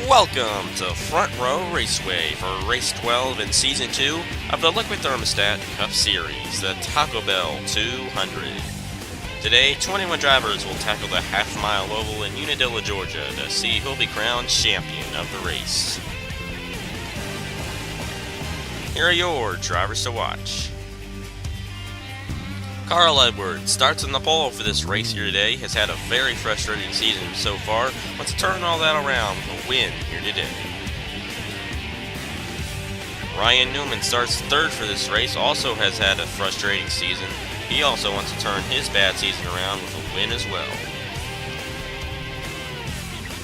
Welcome to Front Row Raceway for Race 12 in Season 2 of the Liquid Thermostat Cup Series, the Taco Bell 200. Today, 21 drivers will tackle the half-mile oval in Unadilla, Georgia to see who'll be crowned champion of the race. Here are your drivers to watch. Carl Edwards starts in the pole for this race here today. Has had a very frustrating season so far. Wants to turn all that around with a win here today. Ryan Newman starts third for this race. Also has had a frustrating season. He also wants to turn his bad season around with a win as well.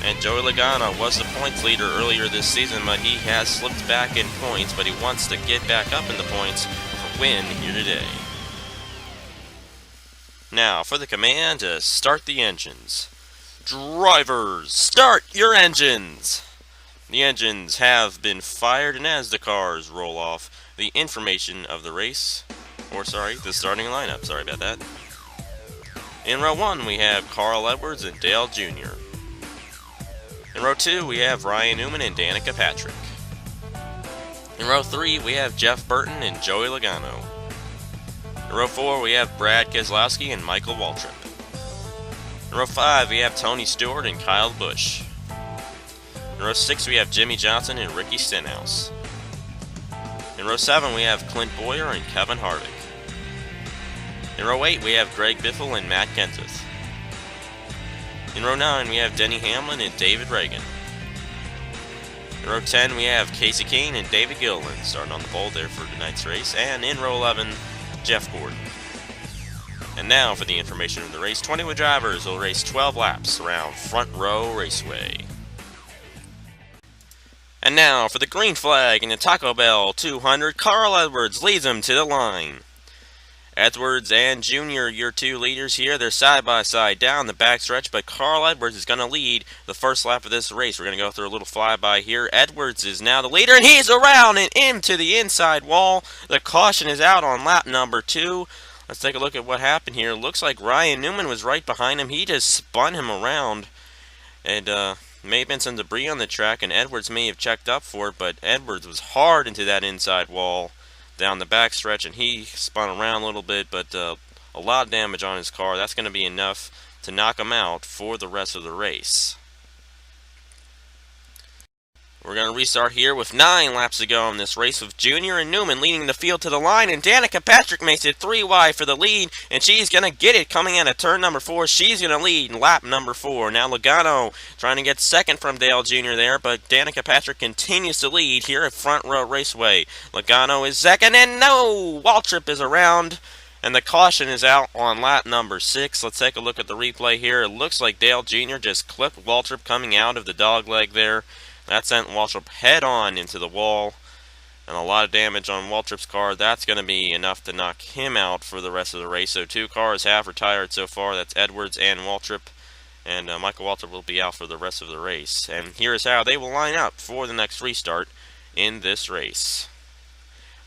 And Joey Logano was the points leader earlier this season, but he has slipped back in points, but he wants to get back up in the points with a win here today. Now, for the command to start the engines. Drivers, start your engines! The engines have been fired, and as the cars roll off, the information of the race, the starting lineup, sorry about that. In row 1, we have Carl Edwards and Dale Jr. In row 2, we have Ryan Newman and Danica Patrick. In row 3, we have Jeff Burton and Joey Logano. In row 4, we have Brad Keselowski and Michael Waltrip. In row 5, we have Tony Stewart and Kyle Busch. In row 6, we have Jimmy Johnson and Ricky Stenhouse. In row 7, we have Clint Boyer and Kevin Harvick. In row 8, we have Greg Biffle and Matt Kenseth. In row 9, we have Denny Hamlin and David Reagan. In row 10, we have Casey Kane and David Gilliland starting on the pole there for tonight's race. And in row 11, Jeff Gordon. And now for the information of the race. 21 drivers will race 12 laps around Front Row Raceway. And now for the green flag in the Taco Bell 200, Carl Edwards leads them to the line. Edwards and Jr., your two leaders here. They're side by side down the backstretch, but Carl Edwards is going to lead the first lap of this race. We're going to go through a little flyby here. Edwards is now the leader, and he's around and into the inside wall. The caution is out on lap number 2. Let's take a look at what happened here. Looks like Ryan Newman was right behind him. He just spun him around, and may have been some debris on the track, and Edwards may have checked up for it, but Edwards was hard into that inside wall down the backstretch, and he spun around a little bit, but a lot of damage on his car. That's going to be enough to knock him out for the rest of the race. We're going to restart here with 9 laps to go in this race, with Jr. and Newman leading the field to the line, and Danica Patrick makes it 3 wide for the lead, and she's going to get it coming out of turn number 4. She's going to lead in lap number 4. Now Logano trying to get second from Dale Jr. there, but Danica Patrick continues to lead here at Front Row Raceway. Logano is second, and no! Waltrip is around, and the caution is out on lap number 6. Let's take a look at the replay here. It looks like Dale Jr. just clipped Waltrip coming out of the dog leg there. That sent Waltrip head on into the wall, and a lot of damage on Waltrip's car. That's going to be enough to knock him out for the rest of the race. So 2 cars have retired so far. That's Edwards and Waltrip, and Michael Waltrip will be out for the rest of the race. And here's how they will line up for the next restart in this race.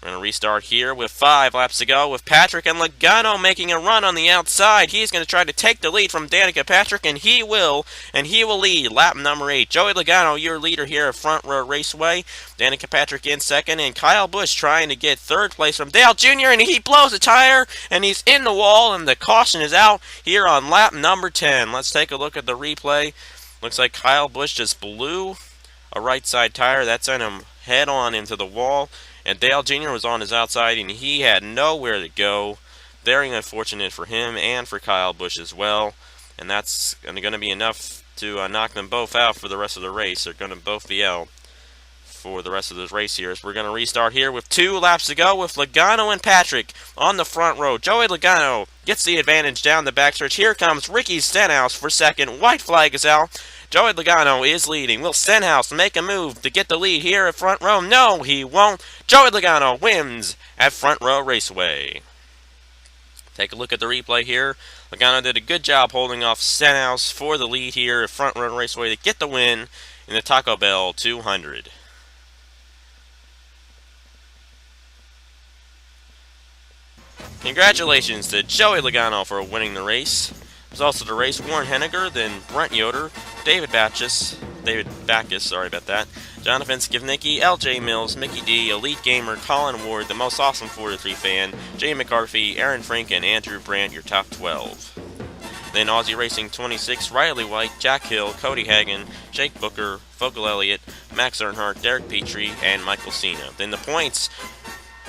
We're going to restart here with 5 laps to go, with Patrick and Logano making a run on the outside. He's going to try to take the lead from Danica Patrick, and he will lead lap number 8. Joey Logano, your leader here at Front Row Raceway. Danica Patrick in second, and Kyle Busch trying to get third place from Dale Jr., and he blows a tire, and he's in the wall, and the caution is out here on lap number 10. Let's take a look at the replay. Looks like Kyle Busch just blew a right side tire. That sent him head on into the wall. And Dale Jr. was on his outside, and he had nowhere to go. Very unfortunate for him and for Kyle Busch as well. And that's going to be enough to knock them both out for the rest of the race. They're going to both be out for the rest of this race here. So we're going to restart here with 2 laps to go, with Logano and Patrick on the front row. Joey Logano gets the advantage down the backstretch. Here comes Ricky Stenhouse for second. White flag is out. Joey Logano is leading. Will Stenhouse make a move to get the lead here at Front Row? No, he won't. Joey Logano wins at Front Row Raceway. Take a look at the replay here. Logano did a good job holding off Stenhouse for the lead here at Front Row Raceway to get the win in the Taco Bell 200. Congratulations to Joey Logano for winning the race. There's also the race Warren Henniger, then Brent Yoder, David Batchus, David Backus, sorry about that. Jonathan Skivnicki, LJ Mills, Mickey D, Elite Gamer, Colin Ward, the most awesome 4-3 fan, Jay McCarthy, Aaron Frank, and Andrew Brandt, your top 12. Then Aussie Racing 26, Riley White, Jack Hill, Cody Hagan, Jake Booker, Vogel Elliott, Max Earnhardt, Derek Petrie, and Michael Cena. Then the points,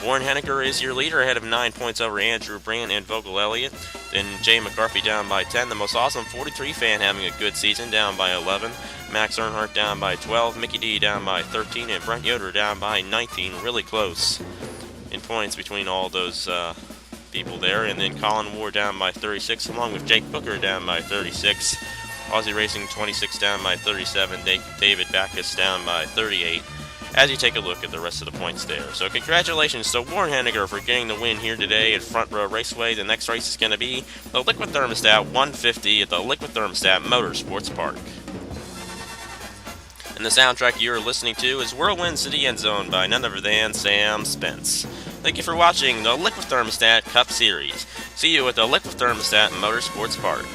Warren Henniger is your leader ahead of 9 points over Andrew Brandt and Vogel Elliott. Then Jay McCarthy down by 10, the most awesome 43 fan having a good season, down by 11. Max Earnhardt down by 12, Mickey D down by 13, and Brent Yoder down by 19. Really close in points between all those people there. And then Colin Ward down by 36, along with Jake Booker down by 36. Aussie Racing 26 down by 37, David Backus down by 38. As you take a look at the rest of the points there. So congratulations to Warren Henniger for getting the win here today at Front Row Raceway. The next race is going to be the Liquid Thermostat 150 at the Liquid Thermostat Motorsports Park. And the soundtrack you're listening to is Whirlwind City End Zone by none other than Sam Spence. Thank you for watching the Liquid Thermostat Cup Series. See you at the Liquid Thermostat Motorsports Park.